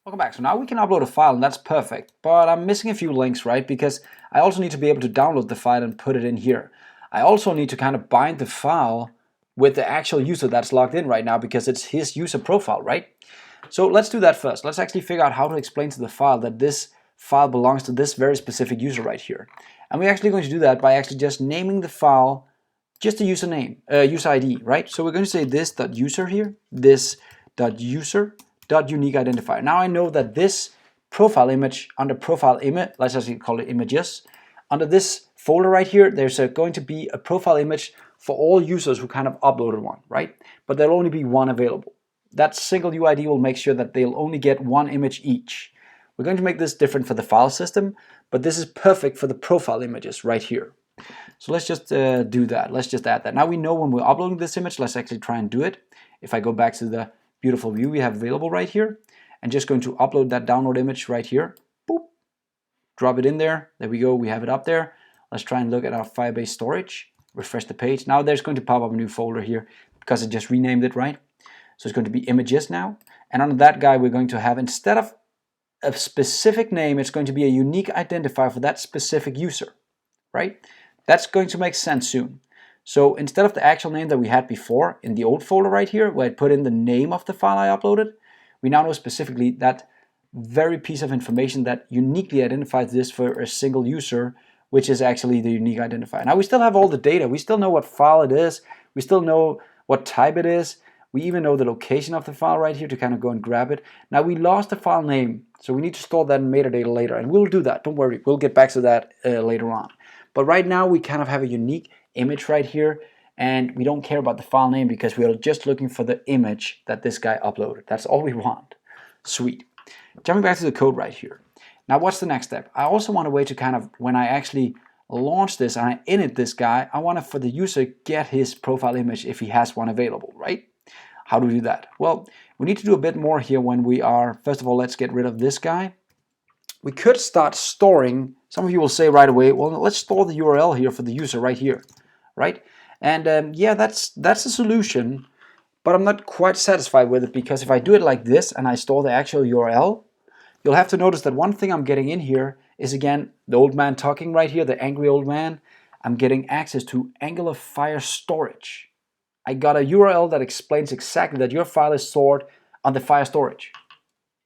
Welcome back. So now we can upload a file and that's perfect, but I'm missing a few links, right? Because I also need to be able to download the file and put it in here. I also need to kind of bind the file with the actual user that's logged in right now because it's his user profile, right? So let's do that first. Let's actually figure out how to explain to the file that this file belongs to this very specific user right here. And we're actually going to do that by actually just naming the file just a username, user ID, right? So we're going to say this.user here, this.user.unique identifier. Now I know that this profile image under profile image, let's actually call it images, under this folder right here, there's going to be a profile image for all users who kind of uploaded one, right? But there'll only be one available. That single UID will make sure that they'll only get one image each. We're going to make this different for the file system, but this is perfect for the profile images right here. So let's just do that. Let's just add that. Now we know when we're uploading this image, let's actually try and do it. If I go back to the beautiful view we have available right here, and just going to upload that download image right here, boop, drop it in there. There we go, we have it up there. Let's try and look at our Firebase storage, refresh the page. Now there's going to pop up a new folder here because it just renamed it, right? So it's going to be images now. And under that guy, we're going to have, instead of a specific name, it's going to be a unique identifier for that specific user, right? That's going to make sense soon. So instead of the actual name that we had before in the old folder right here, where I put in the name of the file I uploaded, we now know specifically that very piece of information that uniquely identifies this for a single user, which is actually the unique identifier. Now we still have all the data. We still know what file it is. We still know what type it is. We even know the location of the file right here to kind of go and grab it. Now we lost the file name, so we need to store that in metadata later, and we'll do that. Don't worry, we'll get back to that later on. But right now we kind of have a unique image right here, and we don't care about the file name because we are just looking for the image that this guy uploaded. That's all we want. Sweet. Jumping back to the code right here. Now what's the next step? I also want a way to kind of, when I actually launch this and I init this guy, I want to, for the user, get his profile image if he has one available, right? How do we do that? Well, we need to do a bit more here when we are, first of all, let's get rid of this guy. We could start storing, some of you will say right away, well, let's store the URL here for the user right here, right? And yeah, that's a solution, but I'm not quite satisfied with it, because if I do it like this and I store the actual URL, you'll have to notice that one thing I'm getting in here is, again, the old man talking right here, the angry old man. I'm getting access to Angular Fire storage. I got a URL that explains exactly that your file is stored on the Fire storage.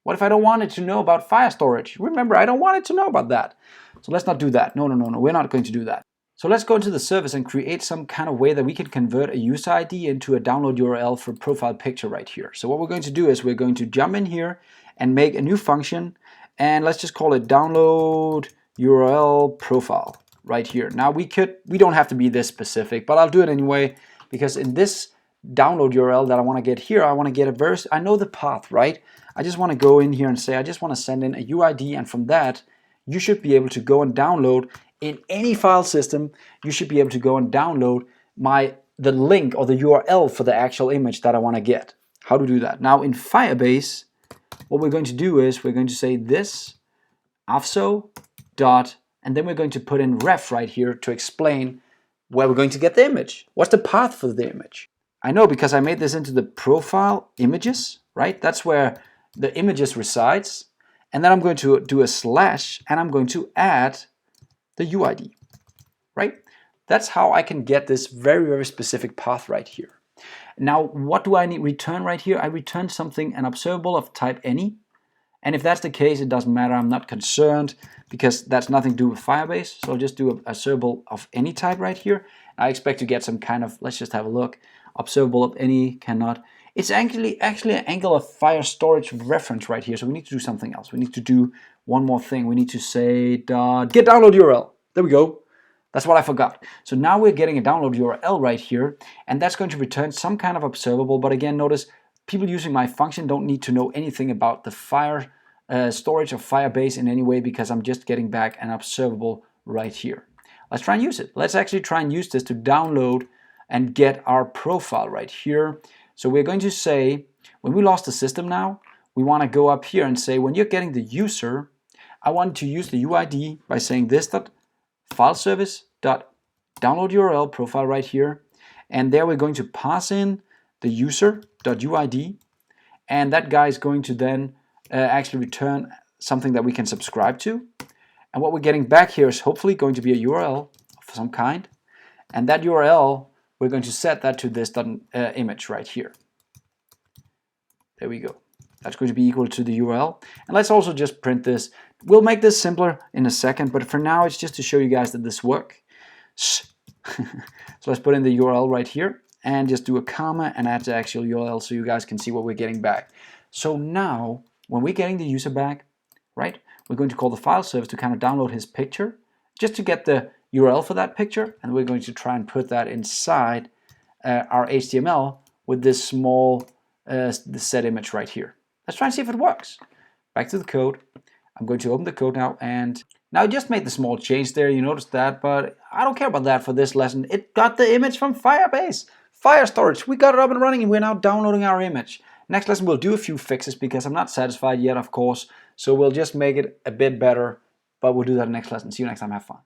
What if I don't want it to know about file storage? Remember, I don't want it to know about that. So let's not do that. No, we're not going to do that. So let's go into the service and create some kind of way that we can convert a user ID into a download URL for profile picture right here. So what we're going to do is we're going to jump in here and make a new function, and let's just call it download URL profile right here. Now we don't have to be this specific, but I'll do it anyway, because in this download URL that I want to get here, I want to get a verse. I know the path, right? I just want to go in here and say I just want to send in a UID, and from that you should be able to go and download in any file system. You should be able to go and download the link or the URL for the actual image that I want to get. How to do that? Now in Firebase, what we're going to do is we're going to say this afso dot, and then we're going to put in ref right here to explain where we're going to get the image. What's the path for the image? I know because I made this into the profile images, right? That's where the images resides. And then I'm going to do a slash, and I'm going to add the UID, right? That's how I can get this very, very specific path right here. Now, what do I need return right here? I return something, an observable of type any. And if that's the case, it doesn't matter. I'm not concerned, because that's nothing to do with Firebase. So I'll just do a observable of any type right here. I expect to get some kind of, let's just have a look. Observable of any cannot. It's actually an Angular Fire storage reference right here. So we need to do something else. We need to do one more thing. We need to say get download URL. There we go. That's what I forgot. So now we're getting a download URL right here, and that's going to return some kind of observable. But again, notice people using my function don't need to know anything about the Fire storage of Firebase in any way, because I'm just getting back an observable right here. Let's try and use it. Let's actually try and use this to download and get our profile right here. So we're going to say, when we lost the system now, we want to go up here and say, when you're getting the user, I want to use the UID by saying this.fileservice.download URL profile right here. And there we're going to pass in the user.uid, and that guy is going to then actually return something that we can subscribe to. And what we're getting back here is hopefully going to be a URL of some kind. And that URL, we're going to set that to this image right here. There we go. That's going to be equal to the URL. And let's also just print this. We'll make this simpler in a second, but for now it's just to show you guys that this works. So let's put in the URL right here and just do a comma and add the actual URL so you guys can see what we're getting back. So now, when we're getting the user back, right, we're going to call the file service to kind of download his picture, just to get the URL for that picture, and we're going to try and put that inside our HTML with this small set image right here. Let's try and see if it works. Back to the code. I'm going to open the code now, and now I just made the small change there, you noticed that, but I don't care about that for this lesson. It got the image from Firebase. Fire storage, we got it up and running, and we're now downloading our image. Next lesson we'll do a few fixes because I'm not satisfied yet, of course, so we'll just make it a bit better, but we'll do that next lesson. See you next time, have fun.